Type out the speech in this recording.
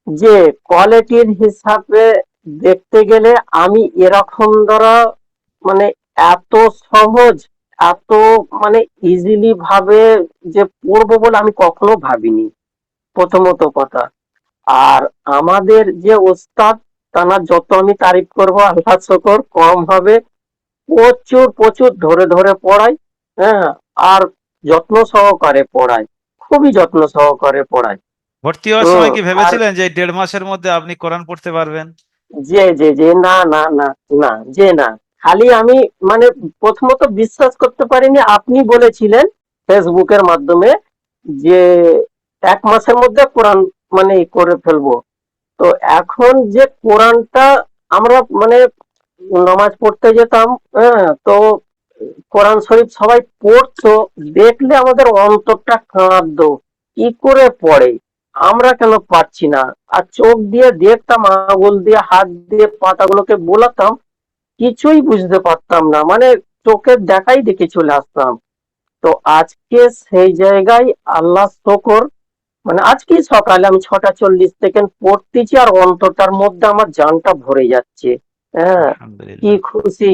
যে কোয়ালিটির হিসাবে দেখতে গেলে আমি এরকম দ্বারা মানে এত সহজ, এত মানে ইজিলি ভাবে যে পড়বো বলে আমি কখনো ভাবিনি, প্রথমত কথা। আর আমাদের যে ওস্তাদ, তার যত আমি তারিফ করবো আল্লাহ শকর কম হবে। প্রচুর প্রচুর ধরে ধরে পড়ায়। হ্যাঁ। আর যত্ন সহকারে পড়ায়, খুবই যত্ন সহকারে পড়ায়। ভর্তি হওয়ার হুম। সময় কি আর ভেবেছিলেন যে এই 1.5 মাসের মধ্যে আপনি কোরআন পড়তে পারবেন? যে না না না, না যে না, খালি আমি মানে প্রথমত বিশ্বাস করতে পারিনি, আপনি বলেছিলেন ফেসবুকের মাধ্যমে যে 1 মাসের মধ্যে কোরআন মানে করে ফেলবো। তো এখন যে কোরআনটা আমরা মানে নামাজ পড়তে যেতাম, হ্যাঁ, তো কোরআন শরীফ সবাই পড়তো, দেখলে আমাদের অন্তরটা কাঁদতো, কি করে পড়ে, আমরা কেন পারছি না। আর চোখ দিয়ে দেখতাম, আঙুল দিয়ে হাত দিয়ে পাতাগুলোকে বোলাতাম, কিছুই বুঝতে পারতাম না, মানে চোখের দেখাই দেখে চলে আসতাম। তো আজকে সেই জায়গায় আল্লাহ শকর, মানে আজকে সকালে আমি 6টা 40 সেকেন্ড পড়তেছি আর অন্তরটার মধ্যে আমার জানটা ভরে যাচ্ছে। হ্যাঁ। কি আলহামদুলিল্লাহ। খুশি,